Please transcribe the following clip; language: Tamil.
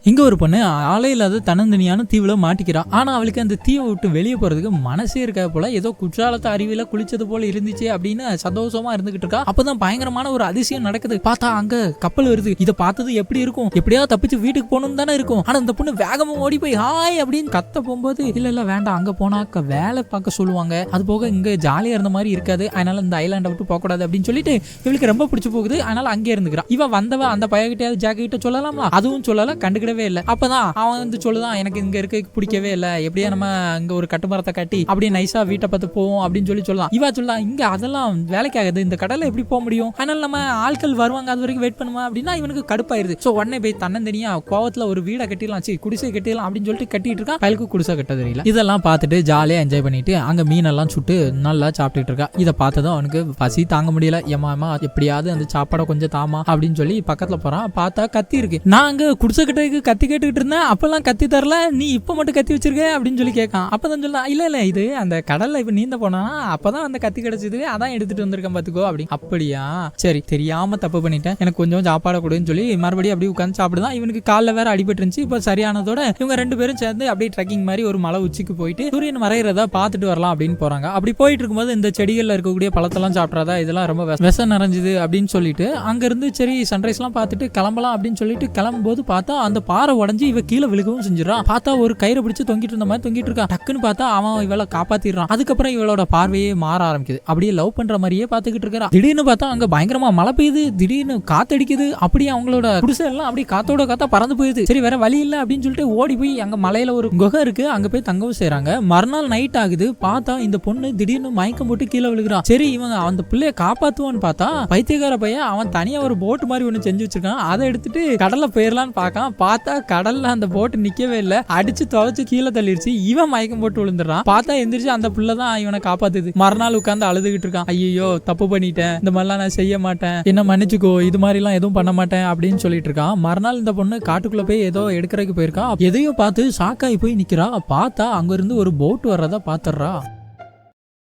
இங்க ஒரு பொண்ணு ஆளே இல்லாத தன்னந்தனியான தீவுல மாட்டிக்கிறா. ஆனா அவளுக்கு அந்த தீவை விட்டு வெளியே போறதுக்கு மனசே இருக்கா போல. ஏதோ குற்றாலத்து அருவியில குளிச்சது போல இருந்துச்சு அப்படின்னு சந்தோஷமா இருந்துகிட்டு இருக்கா. அப்பதான் பயங்கரமான ஒரு அதிசயம் நடக்குது. பார்த்தா அங்க கப்பல் வருது. இதை பார்த்தது எப்படி இருக்கும், எப்படியா தப்பிச்சு வீட்டுக்கு போகணும் தானே இருக்கும். ஆனா இந்த பொண்ணு வேகமா ஓடி போய் ஹாய் அப்படின்னு கத்த போகும்போது இல்ல வேண்டாம், அங்க போனா வேலை பார்க்க சொல்லுவாங்க, அது போக இங்க ஜாலியா இருந்த மாதிரி இருக்காது, அதனால இந்த ஐலாண்டை விட்டு போக கூடாது அப்படின்னு சொல்லிட்டு இவளுக்கு ரொம்ப பிடிச்சு போகுது. அதனால அங்கே இருந்துக்கிறான். இவன் வந்தவ அந்த பையகிட்டையாவது ஜாக்கி கிட்ட சொல்லலாமா, அதுவும் சொல்லல, கண்டுக்கிடவே இல்லை. அப்பதான் அவன் வந்து சொல்லுதான் எனக்கு இங்க இருக்க பிடிக்கவே இல்லை, எப்படியா நம்ம இங்க ஒரு கட்டுமரத்தை கட்டி அப்படியே நைஸா வீட்டை பார்த்து போவோம் அப்படின்னு சொல்லலாம். இவா சொல்லலாம் இங்க அதெல்லாம் வேலைக்காகுது, இந்த கடலை எப்படி போக முடியும், அதனால நம்ம ஆட்கள் வருவாங்க அது வரைக்கும் வெயிட் பண்ணுமா அப்படின்னா இவனுக்கு கடுப்பாயிருது. சோ உடனே போய் தன்னந்தனியா கோவத்துல ஒரு வீடை கட்டிடலாம், சரி குடிசை கட்டிடலாம் அப்படின்னு சொல்லிட்டு கட்டிட்டு இருக்கான். பயலுக்கு குடிசை கட்ட தெரியல. இதெல்லாம் பார்த்துட்டு ஜாலியா என்ஜாய் பண்ணிட்டு அங்க மீனெல்லாம் சுட்டு நல்லா சாப்பிட்டுட்டு இருக்கா. இதை பார்த்ததும் அவனுக்கு பசி தாங்க முடியல. ஏமா எப்படியாவது அந்த சாப்பாடை கொஞ்சம் தாமா அப்படின்னு சொல்லி பக்கத்துல போறான். பார்த்தா கத்தி இருக்கு. நான் அங்க குடிசை கட்டுறதுக்கு கத்தி கேட்டுக்கிட்டு இருந்தேன், அப்பெல்லாம் கத்தி தரல, நீ இப்ப மட்டும் கத்தி வச்சிருக்க அப்படின்னு சொல்லி கேட்கான். அப்பதான் சொல்லலாம் இல்ல இது அந்த கடல்ல இப்ப நீந்த போனா அப்பதான் அந்த கத்தி கிடைச்சது, அதான் எடுத்துட்டு வந்திருக்கேன் பாத்துக்கோ அப்படி. அப்படியா சரி, தெரியாம தப்பு பண்ணிட்டேன், எனக்கு கொஞ்சம் சாப்பாடை கொடுன்னு சொல்லி மறுபடியும் அப்படியே உட்காந்து சாப்பிடுதான். இவனுக்கு காலில் வேற அடிபட்டு இருந்துச்சு. இப்ப சரியானதோட இவங்க ரெண்டு பேரும் சேர்ந்து அப்படியே ட்ரெக்கிங் மாதிரி ஒரு மலை உச்சிக்கு போயிட்டு சூரியன் மறைகிறதா பார்த்துட்டு வரலாம் அப்படின்னு போறாங்க. அப்படி போயிட்டு இருக்கும்போது இந்த செடிகள்ல இருக்கக்கூடிய பழத்தெல்லாம் சாப்பிட்றதா இதெல்லாம் ரொம்ப விஷம் நிறைஞ்சது அப்படின்னு சொல்லிட்டு அங்க இருந்து சரி சன்ரைஸ் எல்லாம் பார்த்துட்டு கிளம்பலாம் அப்படின்னு சொல்லிட்டு கிளம்பும் போது பார்த்தா அந்த பாறை உடஞ்சி இவ கீழே விழுகவும் செஞ்சிடறான். பார்த்தா ஒரு கயிறை பிடிச்சு தொங்கிட்டு இருந்த மாதிரி தொங்கிட்டு இருக்கா. டக்குன்னு பார்த்தா அவன் இவளை காப்பாத்திடுறான். அதுக்கப்புறம் இவளோட பார்வையே மாற ஆரம்பிக்குது. அப்படியே லவ் பண்ற மாதிரியே பார்த்துக்கிட்டு இருக்கா. திடீர்னு பார்த்தா அங்க பயங்கரமா மழை பெய்யுது, திடீர்னு காத்தடிக்குது. அப்படியே அவங்களோட குடிசை எல்லாம் அப்படியே காத்தோட காத்தா பறந்து போயிடுது. சரி வேற வழி இல்லை அப்படின்னு சொல்லிட்டு ஓடி போய் அங்க மலையில ஒரு குகை இருக்கு, அங்க போய் தங்கவும் செய்யறாங்க. மறுநாள் நைட் ஆகுது. பார்த்தா இந்த பொண்ணு திடீர்னு மயக்கம் போட்டு கீழே விழுகிறான். சரி இவங்க அந்த பிள்ளைய காப்பாத்துவான்னு பார்த்தா பைத்தியக்கார பையன் அவன் தனியா ஒரு போட் மாதிரி ஒண்ணு செஞ்சு வச்சிருக்கான். அதை எடுத்துட்டு கடல்ல போயிடலான்னு பார்க்கான். பார்த்தா கடல்ல அந்த போட்டு நிக்கவே இல்லை, அடிச்சு துவைச்சு கீழே தள்ளிடுச்சு. இவன் மயக்கம் போட்டு விழுந்துடுறான். பார்த்தா எந்திரிச்சு அந்த பிள்ளை தான் இவனை காப்பாத்துது. மறுநாள் உட்காந்து அழுதுகிட்டு இருக்கான். ஐயோ தப்பு பண்ணிட்டேன், இந்த மாதிரிலாம் நான் செய்ய மாட்டேன், என்ன மன்னிச்சுக்கோ, இது மாதிரி எல்லாம் எதுவும் பண்ண மாட்டேன் அப்படின்னு சொல்லிட்டு இருக்கான். மறுநாள் இந்த பொண்ணு காட்டுக்குள்ள போய் ஏதோ எடுக்கிறதுக்கு போயிருக்கா. எதையும் பார்த்து ஷாக்காகி போய் நிக்கிறா. பார்த்தா அங்க இருந்து ஒரு போட் வர்றதா பாத்துறா.